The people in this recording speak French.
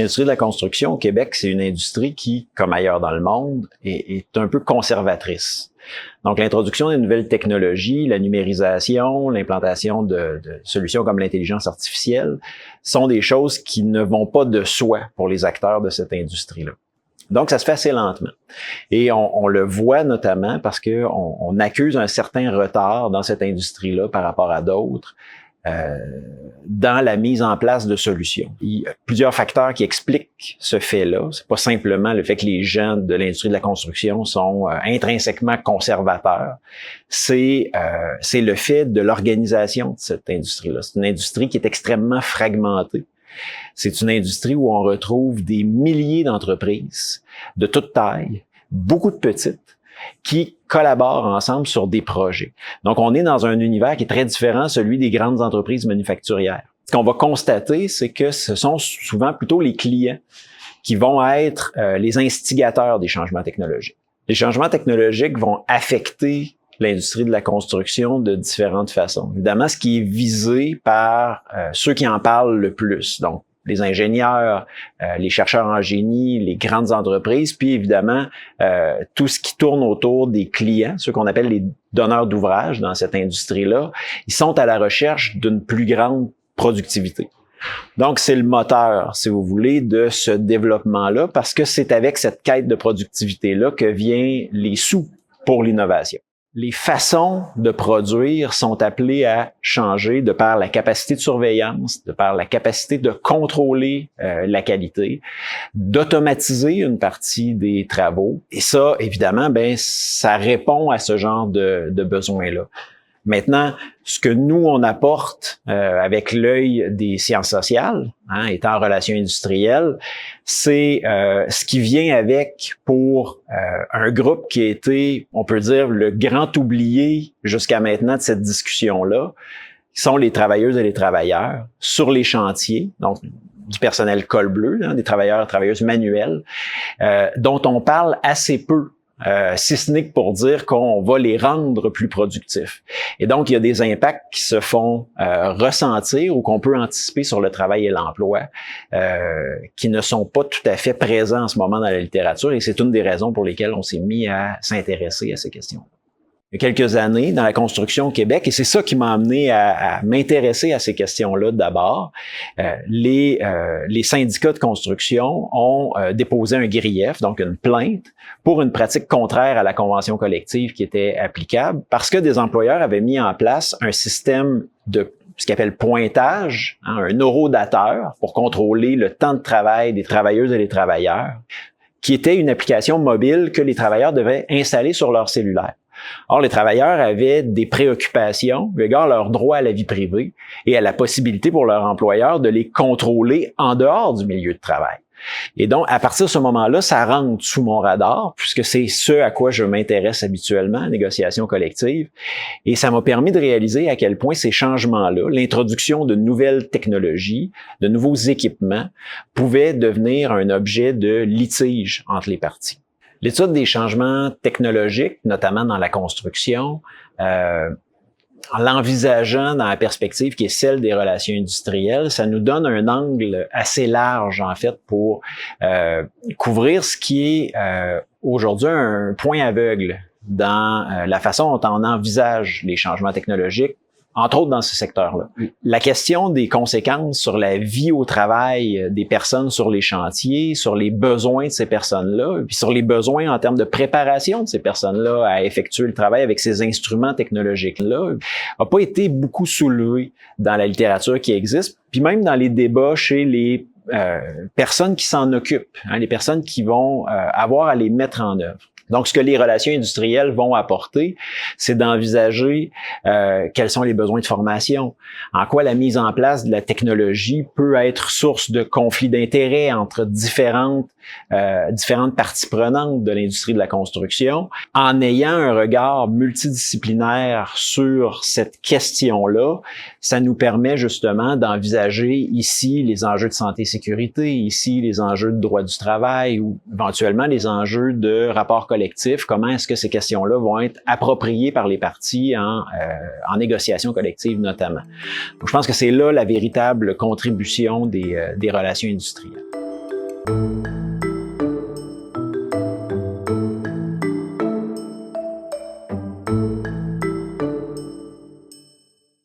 L'industrie de la construction au Québec, c'est une industrie qui, comme ailleurs dans le monde, est un peu conservatrice. Donc, l'introduction des nouvelles technologies, la numérisation, l'implantation de solutions comme l'intelligence artificielle sont des choses qui ne vont pas de soi pour les acteurs de cette industrie-là. Donc, ça se fait assez lentement. Et on le voit notamment parce qu'on accuse un certain retard dans cette industrie-là par rapport à d'autres dans la mise en place de solutions. Il y a plusieurs facteurs qui expliquent ce fait-là. C'est pas simplement le fait que les gens de l'industrie de la construction sont intrinsèquement conservateurs. C'est le fait de l'organisation de cette industrie-là. C'est une industrie qui est extrêmement fragmentée. C'est une industrie où on retrouve des milliers d'entreprises de toute taille, beaucoup de petites, qui collaborent ensemble sur des projets. Donc, on est dans un univers qui est très différent, celui des grandes entreprises manufacturières. Ce qu'on va constater, c'est que ce sont souvent plutôt les clients qui vont être les instigateurs des changements technologiques. Les changements technologiques vont affecter l'industrie de la construction de différentes façons. Évidemment, ce qui est visé par ceux qui en parlent le plus, donc les ingénieurs, les chercheurs en génie, les grandes entreprises, puis évidemment, tout ce qui tourne autour des clients, ceux qu'on appelle les donneurs d'ouvrage dans cette industrie-là, ils sont à la recherche d'une plus grande productivité. Donc, c'est le moteur, si vous voulez, de ce développement-là, parce que c'est avec cette quête de productivité-là que viennent les sous pour l'innovation. Les façons de produire sont appelées à changer de par la capacité de surveillance, de par la capacité de contrôler la qualité, d'automatiser une partie des travaux. Et ça, évidemment, ça répond à ce genre de besoins-là. Maintenant, ce que nous, on apporte avec l'œil des sciences sociales, étant en relation industrielle, c'est ce qui vient avec pour un groupe qui a été, on peut dire, le grand oublié jusqu'à maintenant de cette discussion-là, qui sont les travailleuses et les travailleurs sur les chantiers, donc du personnel col bleu, des travailleurs et travailleuses manuels, dont on parle assez peu. Si ce n'est que pour dire qu'on va les rendre plus productifs. Et donc, il y a des impacts qui se font ressentir ou qu'on peut anticiper sur le travail et l'emploi qui ne sont pas tout à fait présents en ce moment dans la littérature et c'est une des raisons pour lesquelles on s'est mis à s'intéresser à ces questions. Il y a quelques années, dans la construction au Québec, et c'est ça qui m'a amené à m'intéresser à ces questions-là d'abord, les syndicats de construction ont déposé un grief, donc une plainte, pour une pratique contraire à la convention collective qui était applicable, parce que des employeurs avaient mis en place un système de ce qu'ils appellent pointage, un horodateur, pour contrôler le temps de travail des travailleuses et des travailleurs, qui était une application mobile que les travailleurs devaient installer sur leur cellulaire. Or, les travailleurs avaient des préoccupations eu égard à leur droit à la vie privée et à la possibilité pour leur employeur de les contrôler en dehors du milieu de travail. Et donc, à partir de ce moment-là, ça rentre sous mon radar, puisque c'est ce à quoi je m'intéresse habituellement, la négociation collective. Et ça m'a permis de réaliser à quel point ces changements-là, l'introduction de nouvelles technologies, de nouveaux équipements, pouvaient devenir un objet de litige entre les parties. L'étude des changements technologiques, notamment dans la construction, en l'envisageant dans la perspective qui est celle des relations industrielles, ça nous donne un angle assez large, en fait, pour couvrir ce qui est aujourd'hui un point aveugle dans la façon dont on envisage les changements technologiques, entre autres dans ce secteur-là. La question des conséquences sur la vie au travail des personnes sur les chantiers, sur les besoins de ces personnes-là, puis sur les besoins en termes de préparation de ces personnes-là à effectuer le travail avec ces instruments technologiques-là, n'a pas été beaucoup soulevé dans la littérature qui existe, puis même dans les débats chez les personnes qui s'en occupent, les personnes qui vont avoir à les mettre en œuvre. Donc, ce que les relations industrielles vont apporter, c'est d'envisager quels sont les besoins de formation, en quoi la mise en place de la technologie peut être source de conflits d'intérêts entre différentes parties prenantes de l'industrie de la construction, en ayant un regard multidisciplinaire sur cette question-là. Ça nous permet justement d'envisager ici les enjeux de santé-sécurité, ici les enjeux de droit du travail ou éventuellement les enjeux de rapport collectif. Comment est-ce que ces questions-là vont être appropriées par les parties en négociation collective notamment. Donc, je pense que c'est là la véritable contribution des relations industrielles. bientôt.